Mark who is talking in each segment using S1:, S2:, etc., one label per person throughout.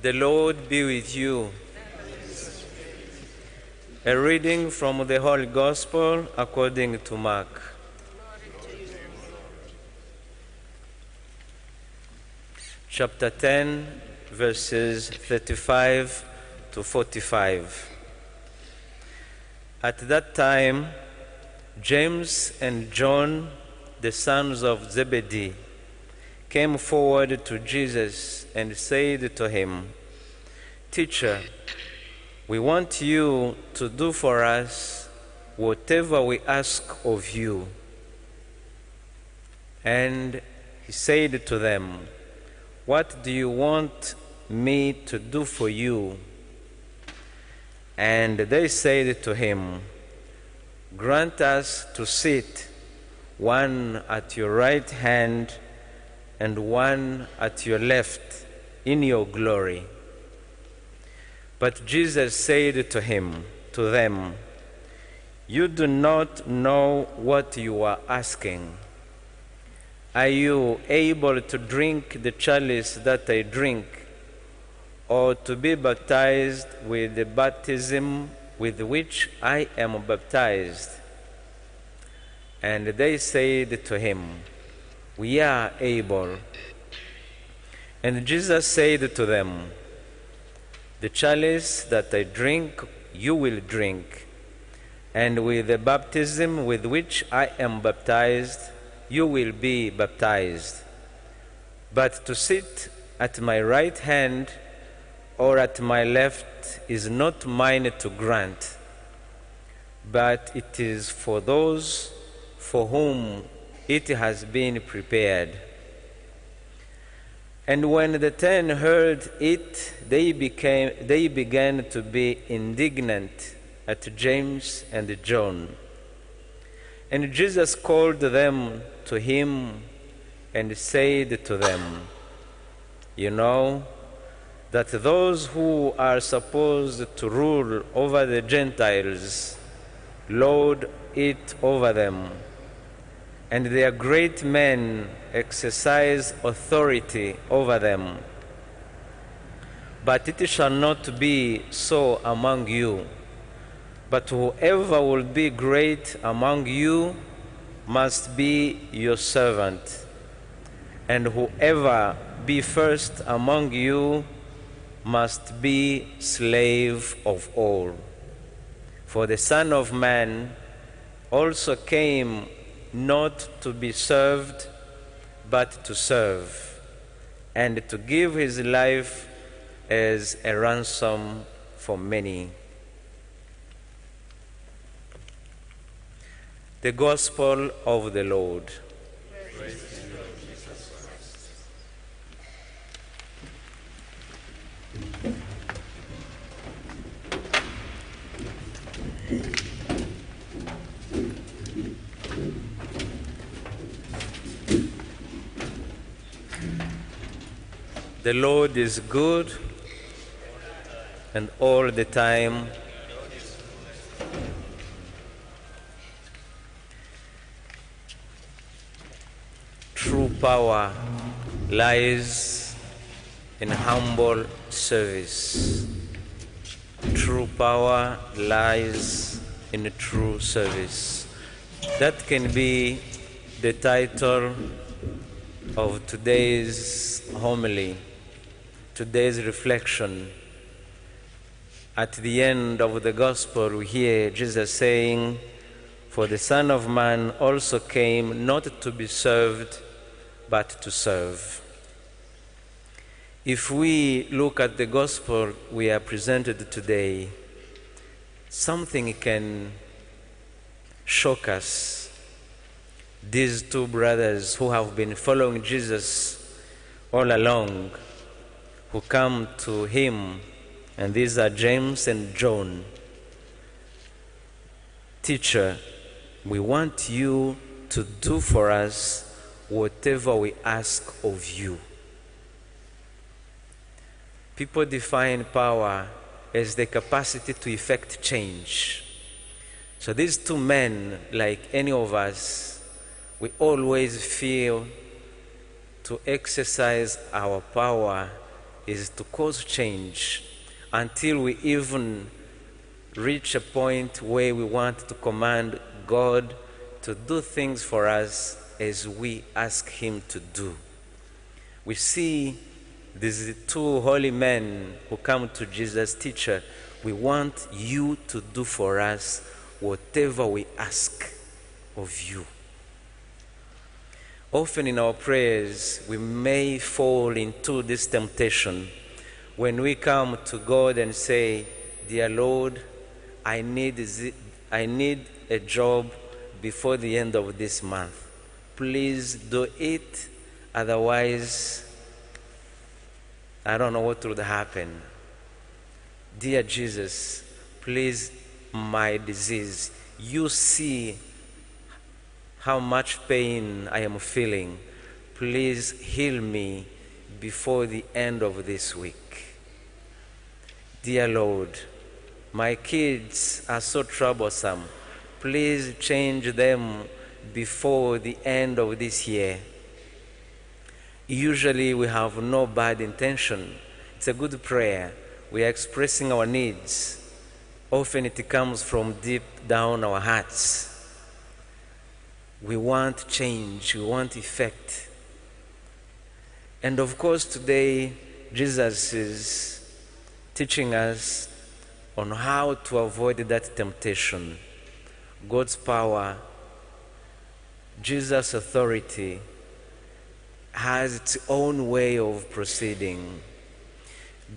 S1: The Lord be with you. A reading from the Holy Gospel according to Mark. Chapter 10, verses 35 to 45. At that time, James and John, the sons of Zebedee, came forward to Jesus and said to him, "Teacher, we want you to do for us whatever we ask of you." And he said to them, "What do you want me to do for you?" And they said to him, "Grant us to sit, one at your right hand and one at your left, in your glory." But Jesus said to them, "You do not know what you are asking. Are you able to drink the chalice that I drink, or to be baptized with the baptism with which I am baptized?" And they said to him, "We are able." And Jesus said to them, "The chalice that I drink, you will drink, and with the baptism with which I am baptized, you will be baptized. But to sit at my right hand or at my left is not mine to grant, but it is for those for whom it has been prepared." And when the 10 heard it, they began to be indignant at James and John. And Jesus called them to him and said to them, "You know that those who are supposed to rule over the Gentiles lord it over them, and their great men exercise authority over them. But it shall not be so among you. But whoever will be great among you must be your servant, and whoever be first among you must be slave of all. For the Son of Man also came not to be served, but to serve, and to give his life as a ransom for many." The Gospel of the Lord. Praise to you, Lord Jesus Christ. The Lord is good, and all the time. True power lies in humble service. True power lies in true service. That can be the title of today's homily, today's reflection. At the end of the Gospel, we hear Jesus saying, "For the Son of Man also came not to be served, but to serve." If we look at the Gospel we are presented today, something can shock us. These two brothers who have been following Jesus all along, who come to him, and these are James and John. "Teacher, we want you to do for us whatever we ask of you." People define power as the capacity to effect change. So these two men, like any of us, we always feel to exercise our power is to cause change until we even reach a point where we want to command God to do things for us as we ask Him to do. We see these two holy men who come to Jesus, teacher, we want you to do for us whatever we ask of you. Often in our prayers, we may fall into this temptation when we come to God and say, dear Lord, I need a job before the end of this month. Please do it, otherwise I don't know what would happen. Dear Jesus, please, my disease, you see how much pain I am feeling. Please heal me before the end of this week. Dear Lord, my kids are so troublesome. Please change them before the end of this year. Usually we have no bad intention. It's a good prayer. We are expressing our needs. Often it comes from deep down our hearts. We want change, we want effect. And of course today Jesus is teaching us on how to avoid that temptation. God's power, Jesus' authority has its own way of proceeding.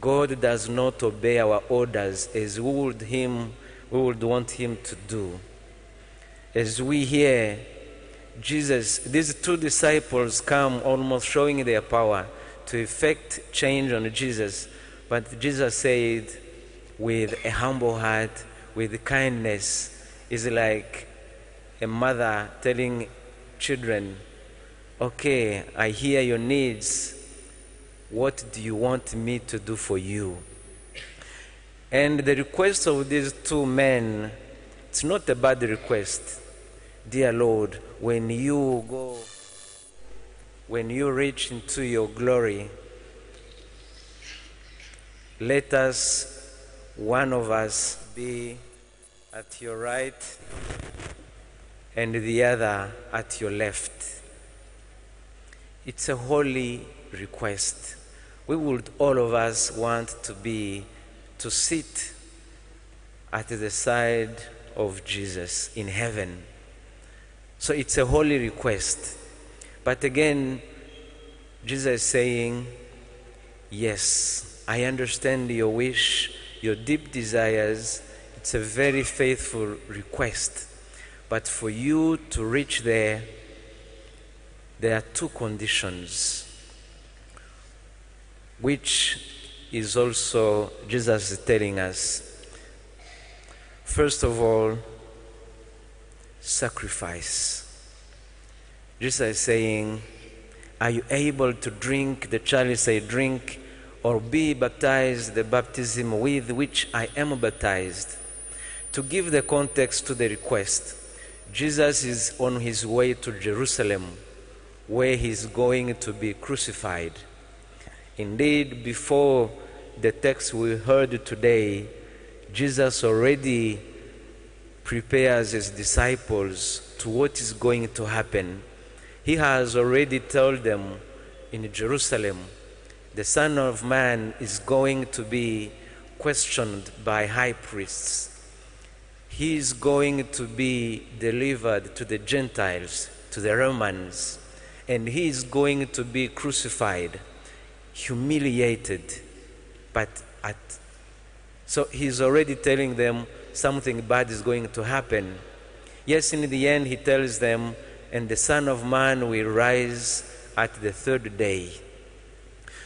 S1: God does not obey our orders as we would want Him to do. As we hear Jesus, these two disciples come almost showing their power to effect change on Jesus, but Jesus said with a humble heart, with kindness, is like a mother telling children, okay, I hear your needs. What do you want me to do for you? And the request of these two men, it's not a bad request. Dear Lord, when you reach into your glory, let us, one of us, be at your right and the other at your left. It's a holy request. We would all of us want to sit at the side of Jesus in heaven. So it's a holy request. But again, Jesus is saying, yes, I understand your wish, your deep desires. It's a very faithful request. But for you to reach there are two conditions, which is also Jesus is telling us. First of all, sacrifice. Jesus is saying, are you able to drink the chalice I drink, or be baptized the baptism with which I am baptized? To give the context to the request, Jesus is on his way to Jerusalem, where he's going to be crucified. Indeed, before the text we heard today, Jesus already prepares his disciples to what is going to happen. He has already told them in Jerusalem, the Son of Man is going to be questioned by high priests. He is going to be delivered to the Gentiles, to the Romans, and he is going to be crucified, humiliated. So he's already telling them something bad is going to happen. Yes, in the end he tells them, and the Son of Man will rise at the third day.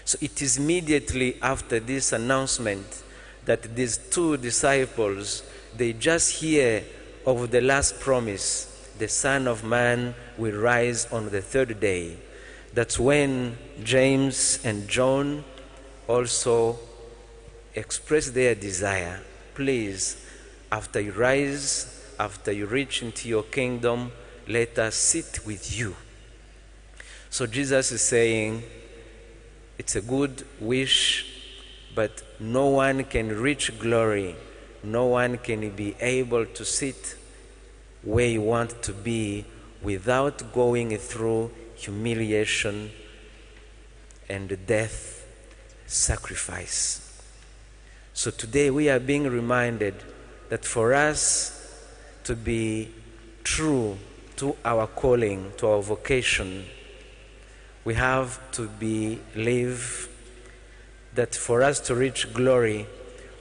S1: So it is immediately after this announcement that these two disciples, they just hear of the last promise, the Son of Man will rise on the third day. That's when James and John also express their desire. Please, after you rise, after you reach into your kingdom, let us sit with you. So Jesus is saying, it's a good wish, But no one can reach glory, no one can be able to sit where you want to be without going through humiliation and death, sacrifice. So today we are being reminded that for us to be true to our calling, to our vocation, we have to believe that for us to reach glory,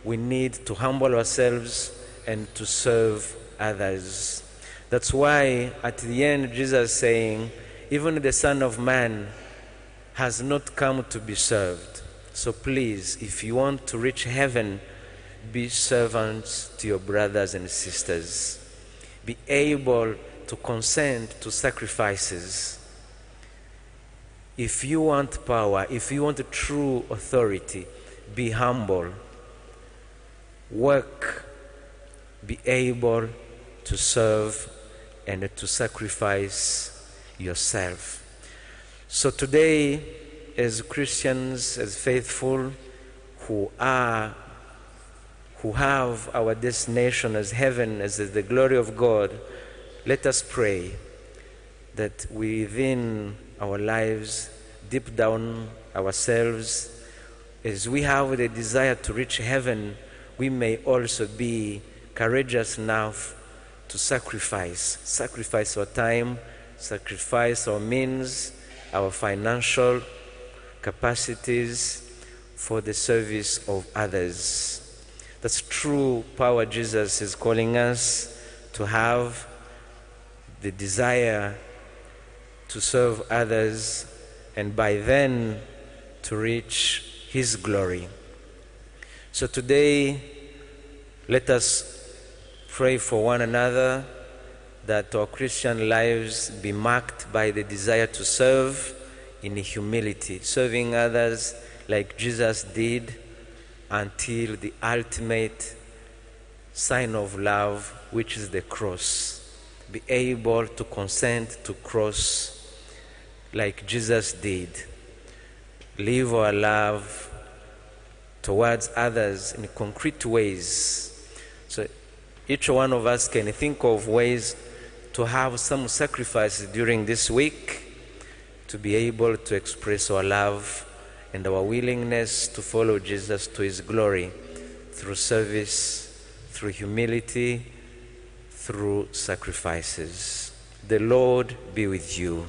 S1: we need to humble ourselves and to serve others. That's why at the end Jesus is saying, even the Son of Man has not come to be served. So please, if you want to reach heaven, be servants to your brothers and sisters. Be able to consent to sacrifices. If you want power, if you want true authority, be humble. Work. Be able to serve and to sacrifice yourself. So today, as Christians, as faithful, who have our destination as heaven, as the glory of God, let us pray that within our lives, deep down ourselves, as we have the desire to reach heaven, we may also be courageous enough to sacrifice our time, sacrifice our means, our financial capacities for the service of others. That's true power Jesus is calling us to have, the desire to serve others, and by then to reach His glory. So today, let us pray for one another that our Christian lives be marked by the desire to serve in humility, serving others like Jesus did until the ultimate sign of love, which is the cross. Be able to consent to cross like Jesus did. Live our love towards others in concrete ways. So each one of us can think of ways to have some sacrifices during this week to be able to express our love and our willingness to follow Jesus to His glory through service, through humility, through sacrifices. The Lord be with you.